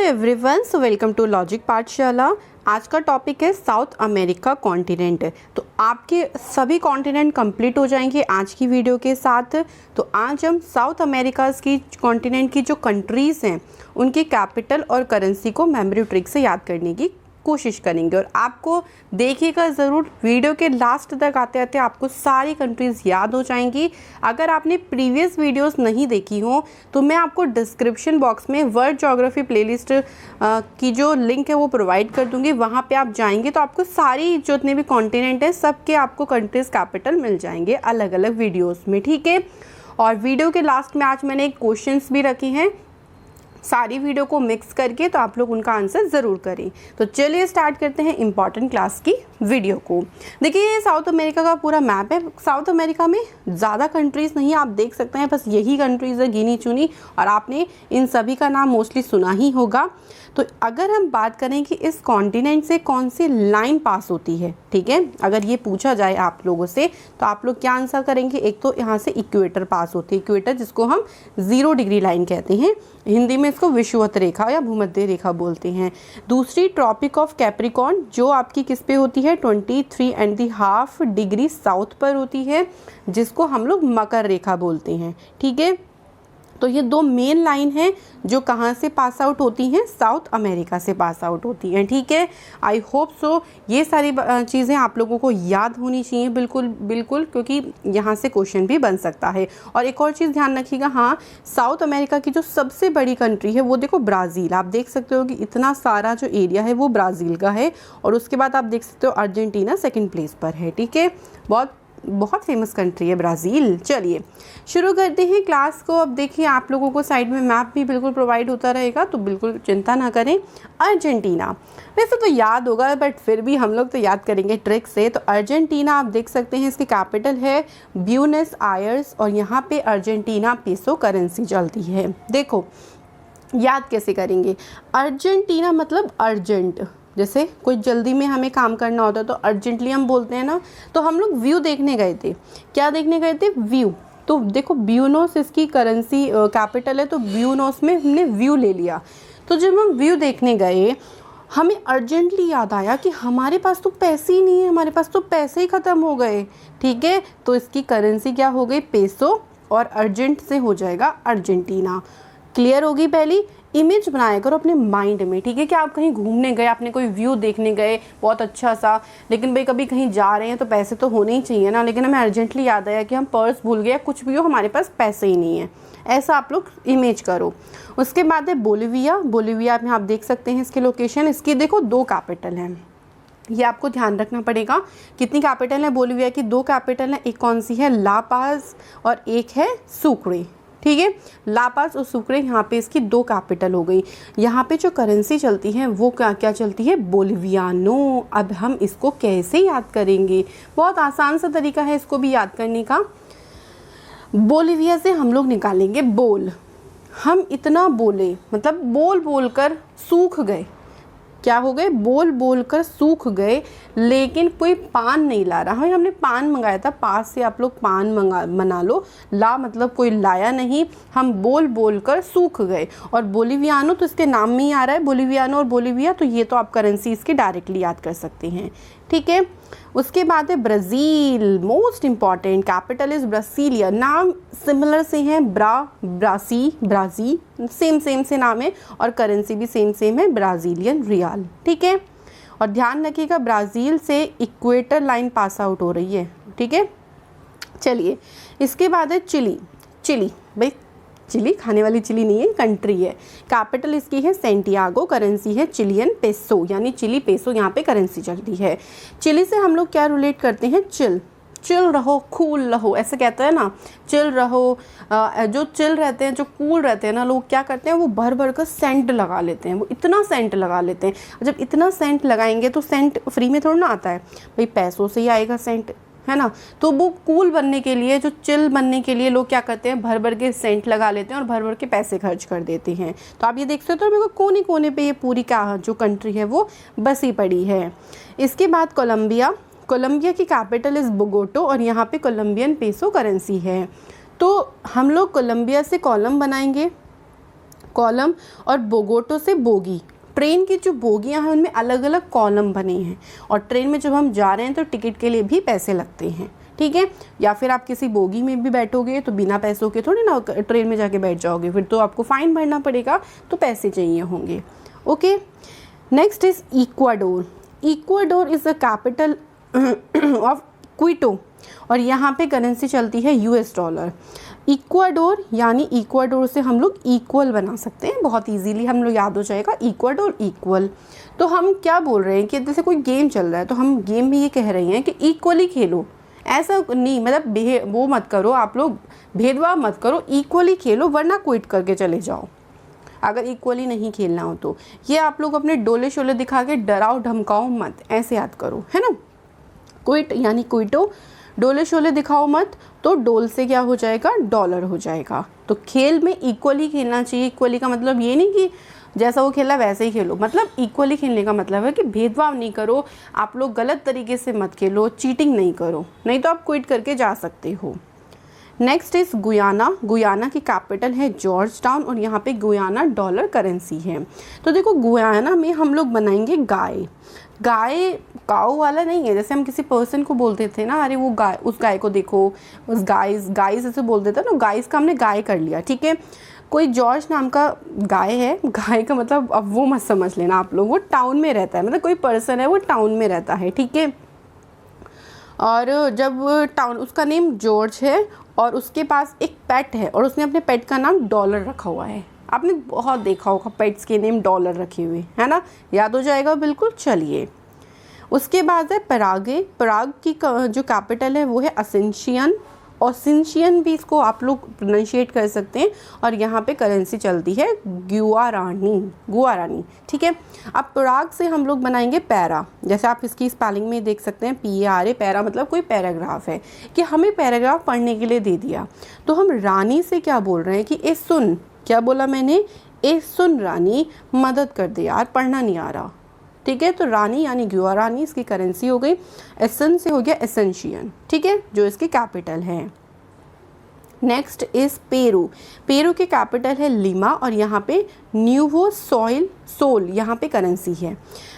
Everyone, so welcome to logic Pathshala. आज का topic है साउथ अमेरिका कॉन्टिनेंट। तो आपके सभी कॉन्टिनेंट कंप्लीट हो जाएंगे आज की वीडियो के साथ। तो आज हम साउथ अमेरिका की कॉन्टिनेंट की जो कंट्रीज़ हैं उनकी कैपिटल और करेंसी को मेमोरी ट्रिक से याद करने की कोशिश करेंगे। और आपको देखिएगा ज़रूर, वीडियो के लास्ट तक आते आते आपको सारी कंट्रीज़ याद हो जाएंगी। अगर आपने प्रीवियस वीडियोस नहीं देखी हो तो मैं आपको डिस्क्रिप्शन बॉक्स में वर्ल्ड ज्योग्राफी प्लेलिस्ट की जो लिंक है वो प्रोवाइड कर दूंगी। वहाँ पे आप जाएंगे तो आपको सारी जितने भी कॉन्टिनेंट है सबके आपको कंट्रीज़ कैपिटल मिल जाएंगे अलग अलग वीडियोज़ में, ठीक है। और वीडियो के लास्ट में आज मैंने क्वेश्चंस भी रखे हैं सारी वीडियो को मिक्स करके, तो आप लोग उनका आंसर ज़रूर करें। तो चलिए स्टार्ट करते हैं इम्पॉर्टेंट क्लास की वीडियो को। देखिए ये साउथ अमेरिका का पूरा मैप है। साउथ अमेरिका में ज़्यादा कंट्रीज़ नहीं, आप देख सकते हैं बस यही कंट्रीज़ है गिनी चुनी, और आपने इन सभी का नाम मोस्टली सुना ही होगा। तो अगर हम बात करें कि इस कॉन्टिनेंट से कौन सी लाइन पास होती है, ठीक है, अगर ये पूछा जाए आप लोगों से तो आप लोग क्या आंसर करेंगे। एक तो यहाँ से इक्वेटर पास होती है, इक्वेटर जिसको हम 0 डिग्री लाइन कहते हैं, हिंदी में इसको विषुवत रेखा या भूमध्य रेखा बोलते हैं। दूसरी ट्रॉपिक ऑफ कैप्रिकॉर्न जो आपकी किस पे होती है 23.5 डिग्री साउथ पर होती है, जिसको हम लोग मकर रेखा बोलते हैं, ठीक है। तो ये दो मेन लाइन हैं जो कहाँ से पास आउट होती हैं, साउथ अमेरिका से पास आउट होती हैं, ठीक है। आई होप सो ये सारी चीज़ें आप लोगों को याद होनी चाहिए बिल्कुल बिल्कुल, क्योंकि यहाँ से क्वेश्चन भी बन सकता है। और एक और चीज़ ध्यान रखिएगा, हाँ, साउथ अमेरिका की जो सबसे बड़ी कंट्री है वो देखो ब्राज़ील। आप देख सकते हो कि इतना सारा जो एरिया है वो ब्राज़ील का है। और उसके बाद आप देख सकते हो अर्जेंटीना सेकेंड प्लेस पर है, ठीक है। बहुत फेमस कंट्री है ब्राज़ील। चलिए शुरू करते हैं क्लास को। अब देखिए आप लोगों को साइड में मैप भी बिल्कुल प्रोवाइड होता रहेगा, तो बिल्कुल चिंता ना करें। अर्जेंटीना वैसे तो याद होगा, बट फिर भी हम लोग तो याद करेंगे ट्रिक से। तो अर्जेंटीना आप देख सकते हैं इसकी कैपिटल है ब्यूनस आयर्स, और यहाँ पे अर्जेंटीना पेसो करेंसी चलती है। देखो याद कैसे करेंगे, अर्जेंटीना मतलब अर्जेंट, जैसे कोई जल्दी में हमें काम करना होता है तो अर्जेंटली हम बोलते हैं ना। तो हम लोग व्यू देखने गए थे, क्या देखने गए थे, व्यू। तो देखो ब्यूनोस इसकी करेंसी कैपिटल है, तो ब्यूनोस में हमने व्यू ले लिया। तो जब हम व्यू देखने गए हमें अर्जेंटली याद आया कि हमारे पास तो पैसे ही नहीं है, हमारे पास तो पैसे ही ख़त्म हो गए, ठीक है। तो इसकी करेंसी क्या हो गई, पेसो, और अर्जेंट से हो जाएगा अर्जेंटीना। क्लियर होगी। पहली इमेज बनाया करो अपने माइंड में, ठीक है। कि आप कहीं घूमने गए, आपने कोई व्यू देखने गए बहुत अच्छा सा, लेकिन भाई कभी कहीं जा रहे हैं तो पैसे तो होने ही चाहिए ना, लेकिन हमें अर्जेंटली याद आया कि हम पर्स भूल गए, कुछ भी हो हमारे पास पैसे ही नहीं है, ऐसा आप लोग इमेज करो। उसके बाद है बोलिविया। बोलिविया में आप देख सकते हैं इसकी लोकेशन, इसकी देखो 2 कैपिटल हैं, ये आपको ध्यान रखना पड़ेगा। कितनी कैपिटल है बोलिविया की, 2 कैपिटल हैं। एक कौन सी है, ला पाज, और एक है सुक्रे, ठीक है। ला पाज और सुक्रे, यहाँ पे इसकी 2 कैपिटल हो गई। यहाँ पे जो करेंसी चलती है वो क्या क्या चलती है, बोलिवियानो। अब हम इसको कैसे याद करेंगे, बहुत आसान सा तरीका है इसको भी याद करने का। बोलिविया से हम लोग निकालेंगे बोल। हम इतना बोले मतलब बोल बोल कर सूख गए, क्या हो गए, बोल बोल कर सूख गए, लेकिन कोई पान नहीं ला रहा है। हमने पान मंगाया था, पास से आप लोग पान मना लो, ला मतलब कोई लाया नहीं, हम बोल बोल कर सूख गए। और बोलिवियानो तो इसके नाम में ही आ रहा है, बोलिवियानो और बोलिविया, तो ये तो आप करेंसी इसकी डायरेक्टली याद कर सकते हैं, ठीक है। उसके बाद है Brazil, most important, capital is Brasilia. नाम सिमिलर से हैं, ब्राज़ी सेम से नाम है, और करेंसी भी सेम है, ब्राज़ीलियन रियाल, ठीक है। और ध्यान रखिएगा ब्राज़ील से इक्वेटर लाइन पास आउट हो रही है, ठीक है। चलिए इसके बाद है चिली। चिली भाई चिली खाने वाली चिली नहीं है, कंट्री है। कैपिटल इसकी है सेंटियागो, करेंसी है चिलियन पेसो, यानी चिली पेसो यहाँ पे करेंसी चलती है। चिली से हम लोग क्या रिलेट करते हैं, चिल रहो, कूल रहो, ऐसे कहते हैं ना, चिल रहो। जो चिल रहते हैं, जो कूल रहते हैं ना लोग, क्या करते हैं वो भर भर कर सेंट लगा लेते हैं, वो इतना सेंट लगा लेते हैं। जब इतना सेंट लगाएंगे तो सेंट फ्री में थोड़ा ना आता है भाई, पैसों से ही आएगा सेंट, है ना। तो वो कूल बनने के लिए, जो चिल बनने के लिए लोग क्या करते हैं, भर भर के सेंट लगा लेते हैं और भर भर के पैसे खर्च कर देते हैं। तो आप ये देख सकते हो मेरे को कोने कोने पे ये पूरी क्या जो कंट्री है वो बसी पड़ी है। इसके बाद कोलंबिया। कोलंबिया की कैपिटल इज़ बोगोटो, और यहाँ पे कोलंबियन पेसो करेंसी है। तो हम लोग कोलंबिया से कॉलम बनाएंगे, कॉलम, और बोगोटो से बोगी। ट्रेन की जो बोगियां हैं उनमें अलग अलग कॉलम बने हैं, और ट्रेन में जब हम जा रहे हैं तो टिकट के लिए भी पैसे लगते हैं, ठीक है। या फिर आप किसी बोगी में भी बैठोगे तो बिना पैसों के थोड़ी ना ट्रेन में जाके बैठ जाओगे, फिर तो आपको फ़ाइन भरना पड़ेगा, तो पैसे चाहिए होंगे। Okay, next is Ecuador. Ecuador is the capital of Quito, और यहाँ पे करेंसी चलती है US डॉलर। इक्वाडोर यानी इक्वाडोर से हम लोग इक्वल बना सकते हैं, बहुत इजीली हम लोग याद हो जाएगा, इक्वाडोर इक्वल। तो हम क्या बोल रहे हैं कि जैसे कोई गेम चल रहा है तो हम गेम में ये कह रहे हैं कि इक्वली खेलो, ऐसा नहीं, मतलब वो मत करो, आप लोग भेदभाव मत करो, इक्वली खेलो, वरना क्विट करके चले जाओ अगर इक्वली नहीं खेलना हो तो। ये आप लोग अपने डोले शोले दिखा के डराओ धमकाओ मत, ऐसे याद करो, है ना। क्विट यानी क्विटो, डोले शोले दिखाओ मत, तो डोल से क्या हो जाएगा, डॉलर हो जाएगा। तो खेल में इक्वली खेलना चाहिए। इक्वली का मतलब ये नहीं कि जैसा वो खेला वैसे ही खेलो, मतलब इक्वली खेलने का मतलब है कि भेदभाव नहीं करो, आप लोग गलत तरीके से मत खेलो, चीटिंग नहीं करो, नहीं तो आप क्विट करके जा सकते हो। Next is Guyana. गुयाना की कैपिटल है जॉर्ज टाउन, और यहाँ पे गुयाना डॉलर करेंसी है। तो देखो गुयाना में हम लोग बनाएंगे गाय। गाय काऊ वाला नहीं है, जैसे हम किसी पर्सन को बोलते थे ना, अरे वो गाय, उस गाय को देखो, उस गाइस ऐसे बोल देते ना, गाइस का हमने गाय कर लिया, ठीक है। कोई जॉर्ज नाम का गाय है, गाय का मतलब अब वो मत समझ लेना आप लोग, वो टाउन में रहता है, मतलब कोई पर्सन है वो टाउन में रहता है, ठीक है। और जब टाउन, उसका नेम जॉर्ज है और उसके पास एक पेट है, और उसने अपने पेट का नाम डॉलर रखा हुआ है। आपने बहुत देखा होगा पेट्स के नेम डॉलर रखे हुए, है ना, याद हो जाएगा बिल्कुल। चलिए, उसके बाद है परागे। पराग की जो कैपिटल है वो है असेंशियन। ओसेंशियन भी इसको आप लोग प्रोनाउंशिएट कर सकते हैं, और यहाँ पे करेंसी चलती है गुआरानी, ठीक है। अब पराग से हम लोग बनाएंगे पैरा, जैसे आप इसकी स्पेलिंग में देख सकते हैं PARA। पैरा मतलब कोई पैराग्राफ है, कि हमें पैराग्राफ पढ़ने के लिए दे दिया, तो हम रानी से क्या बोल रहे हैं कि ए सुन, क्या बोला मैंने, ए सुन रानी, मदद कर दे यार, पढ़ना नहीं आ रहा, ठीक है। तो रानी यानी गुआरानी इसकी करेंसी हो गई। एसन से हो गया एसेंशियन, ठीक है, जो इसकी कैपिटल है। Next is Peru. पेरू की कैपिटल है लिमा, और यहाँ पे न्यूवो सोल यहाँ पे करेंसी है।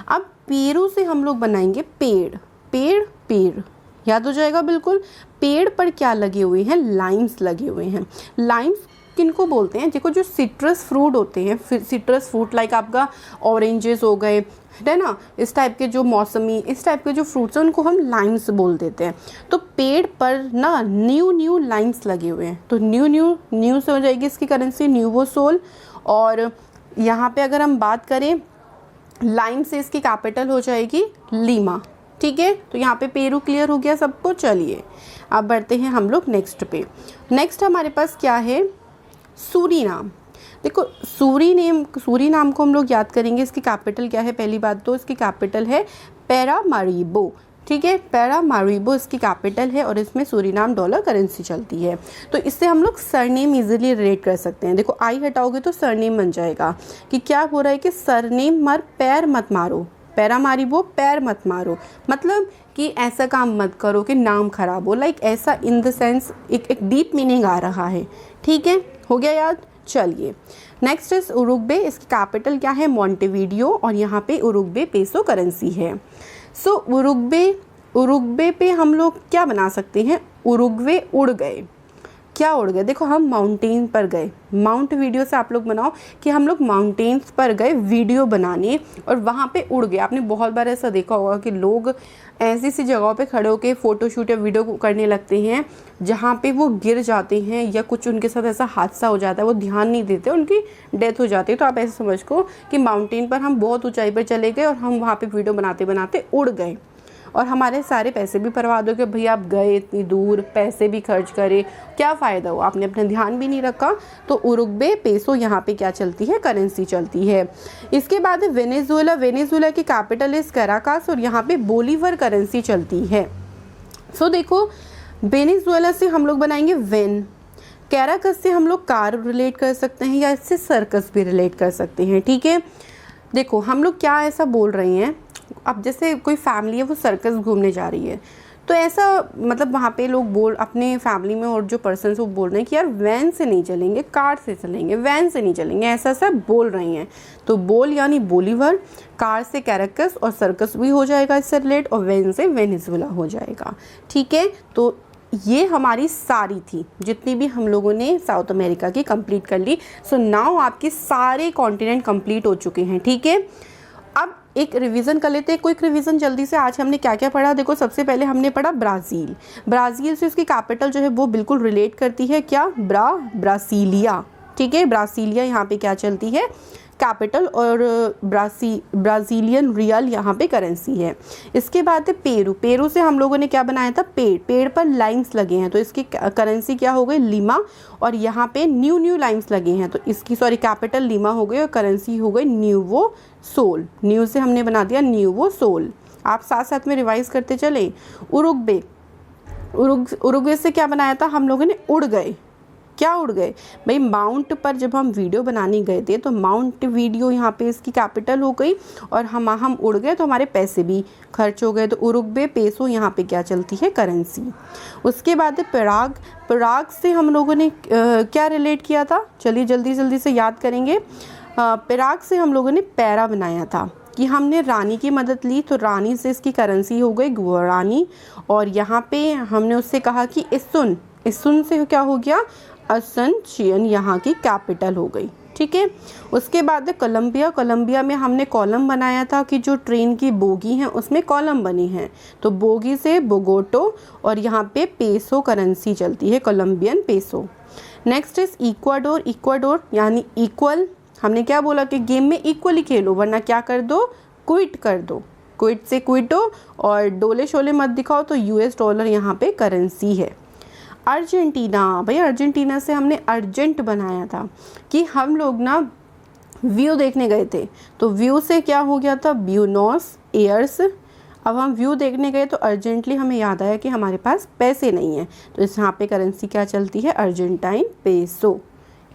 अब पेरू से हम लोग बनाएंगे पेड़। पेड़ याद हो जाएगा बिल्कुल। पेड़ पर क्या लगे हुए हैं, लाइम्स लगे हुए हैं। लाइम्स किनको बोलते हैं, देखो जो सिट्रस फ्रूट होते हैं, सिट्रस फ्रूट लाइक आपका ऑरेंजेस हो गए, है ना, इस टाइप के जो मौसमी, इस टाइप के जो फ्रूट्स हैं उनको हम लाइम्स बोल देते हैं। तो पेड़ पर ना न्यू लाइम्स लगे हुए हैं, तो न्यू से हो जाएगी इसकी करेंसी न्यूवोसोल। और यहाँ पे अगर हम बात करें लाइम से, इसकी कैपिटल हो जाएगी लीमा, ठीक है। तो यहाँ पे पेरू क्लियर हो गया सबको। चलिए अब बढ़ते हैं हम लोग नेक्स्ट पे। नेक्स्ट हमारे पास क्या है, सूरीनाम। देखो सूरीनाम को हम लोग याद करेंगे, इसकी कैपिटल क्या है, पहली बात तो इसकी कैपिटल है पैरामारिबो, ठीक है। पैरामारिबो इसकी कैपिटल है, और इसमें सूरीनाम डॉलर करेंसी चलती है। तो इससे हम लोग सरनेम इजीली रिलेट कर सकते हैं। देखो आई हटाओगे तो सरनेम बन जाएगा, कि क्या हो रहा है कि सरनेम मर पैर मत मारो, पैरामारिबो पैर मत मारो, मतलब कि ऐसा काम मत करो कि नाम खराब हो, लाइक ऐसा इन द सेंस एक डीप मीनिंग आ रहा है, ठीक है, हो गया याद। चलिए नेक्स्ट इज उरुग्वे। इसकी कैपिटल क्या है, मोंटेवीडियो, और यहाँ पे उरुग्वे पेसो करेंसी है। सो उरुग्वे पे हम लोग क्या बना सकते हैं, उरुग्वे उड़ गए। क्या उड़ गए, देखो हम माउंटेन पर गए, माउंट वीडियो से आप लोग बनाओ कि हम लोग माउंटेन्स पर गए वीडियो बनाने, और वहाँ पे उड़ गए। आपने बहुत बार ऐसा देखा होगा कि लोग ऐसी सी जगहों पे खड़े होकर फ़ोटोशूट या वीडियो करने लगते हैं जहाँ पे वो गिर जाते हैं, या कुछ उनके साथ ऐसा हादसा हो जाता है, वो ध्यान नहीं देते, उनकी डेथ हो जाती है। तो आप ऐसे समझ को कि माउंटेन पर हम बहुत ऊंचाई पर चले गए, और हम वहाँ पे वीडियो बनाते बनाते उड़ गए, और हमारे सारे पैसे भी बर्बाद हो गए। भैया आप गए इतनी दूर, पैसे भी खर्च करे, क्या फ़ायदा हो, आपने अपना ध्यान भी नहीं रखा। तो उरुग्वे पेसो यहाँ पे क्या चलती है, करेंसी चलती है। इसके बाद है वेनेजुएला। वेनेजुएला की कैपिटल इज कैराकास, और यहाँ पे बोलीवर करेंसी चलती है। सो देखो वेनेजुएला से हम लोग बनाएंगे वेन। कैराकस से हम लोग कार रिलेट कर सकते हैं, या इससे सर्कस भी रिलेट कर सकते हैं, ठीक है। देखो हम लोग क्या ऐसा बोल रहे हैं, अब जैसे कोई फैमिली है वो सर्कस घूमने जा रही है, तो ऐसा मतलब वहाँ पे लोग बोल अपने फैमिली में और जो पर्सन वो बोल रहे हैं कि यार वैन से नहीं चलेंगे, कार से चलेंगे, वैन से नहीं चलेंगे, ऐसा सब बोल रही हैं। तो बोल यानी बोलीवर, कार से कैरेक्टस और सर्कस भी हो जाएगा इससे रिलेट, और वैन से वेनेजुएला हो जाएगा। ठीक है, तो ये हमारी सारी थी जितनी भी हम लोगों ने साउथ अमेरिका की कंप्लीट कर ली। सो नाउ आपके सारे कॉन्टिनेंट कंप्लीट हो चुके हैं। ठीक है, अब एक रिवीजन कर लेते हैं, क्विक रिवीजन जल्दी से। आज हमने क्या क्या पढ़ा, देखो सबसे पहले हमने पढ़ा ब्राज़ील। ब्राज़ील से उसकी कैपिटल जो है वो बिल्कुल रिलेट करती है, क्या, ब्रासीलिया। ठीक है, ब्रासीलिया यहाँ पे क्या चलती है, कैपिटल, और ब्राज़ीलियन रियल यहाँ पे करेंसी है। इसके बाद है पेरू। पेरू से हम लोगों ने क्या बनाया था, पेड़ पर लाइम्स लगे हैं तो इसकी करेंसी क्या हो गई, लीमा, और यहाँ पे न्यू लाइम्स लगे हैं तो इसकी कैपिटल लीमा हो गई और करेंसी हो गई न्यूवो सोल। न्यू से हमने बना दिया न्यूवो सोल। आप साथ साथ में रिवाइज करते चले। उरुग्वे, उरुग्वे से क्या बनाया था हम लोगों ने, उड़ गए। क्या उड़ गए भाई, माउंट पर जब हम वीडियो बनाने गए थे तो माउंट वीडियो यहाँ पे इसकी कैपिटल हो गई, और हम उड़ गए तो हमारे पैसे भी खर्च हो गए। तो उरुग्वे पेसो यहाँ पे क्या चलती है, करेंसी। उसके बाद है पराग। पराग से हम लोगों ने क्या रिलेट किया था, चलिए जल्दी से याद करेंगे। पराग से हम लोगों ने पैरा बनाया था कि हमने रानी की मदद ली, तो रानी से इसकी करेंसी हो गई गुआरानी, और यहाँ पे हमने उससे कहा कि इस्सुन से क्या हो गया, असनचियन यहाँ की कैपिटल हो गई। ठीक है, उसके बाद कोलंबिया। कोलंबिया में हमने कॉलम बनाया था कि जो ट्रेन की बोगी हैं उसमें कॉलम बनी हैं, तो बोगी से बोगोटो, और यहाँ पे पेसो करेंसी चलती है, Colombian peso. Next is Ecuador. Ecuador यानी इक्वल। हमने क्या बोला कि गेम में इक्वली खेलो वरना क्या कर दो, क्विट कर दो। क्विट से क्विटो, और डोले शोले मत दिखाओ, तो US डॉलर यहाँ पे करेंसी है। अर्जेंटीना। भाई अर्जेंटीना से हमने अर्जेंट बनाया था कि हम लोग ना व्यू देखने गए थे, तो व्यू से क्या हो गया था, ब्यूनोस एयर्स। अब हम व्यू देखने गए तो अर्जेंटली हमें याद आया कि हमारे पास पैसे नहीं हैं, तो इस यहाँ पे करेंसी क्या चलती है, अर्जेंटाइन पेसो।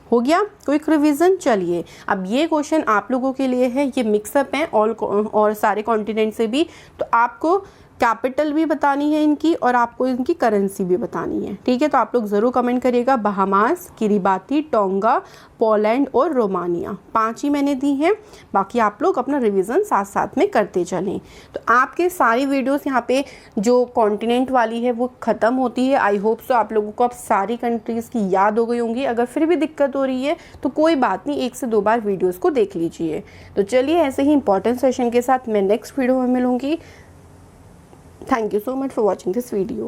हो गया क्विक रिवीजन। चलिए अब ये क्वेश्चन आप लोगों के लिए है, ये मिक्सअप है और सारे कॉन्टिनेंट से भी, तो आपको कैपिटल भी बतानी है इनकी और आपको इनकी करेंसी भी बतानी है। ठीक है, तो आप लोग ज़रूर कमेंट करिएगा। बहामास, किरिबाती, टोंगा, पोलैंड और रोमानिया, 5 ही मैंने दी हैं, बाकी आप लोग अपना रिवीजन साथ साथ में करते चलें। तो आपके सारी वीडियोस यहाँ पे जो कॉन्टिनेंट वाली है वो ख़त्म होती है। आई होप सो आप लोगों को अब सारी कंट्रीज़ की याद हो गई होंगी। अगर फिर भी दिक्कत हो रही है तो कोई बात नहीं, 1 से 2 बार वीडियोज़ को देख लीजिए। तो चलिए ऐसे ही इंपॉर्टेंट सेशन के साथ मैं नेक्स्ट वीडियो में मिलूँगी। Thank you so much for watching this video.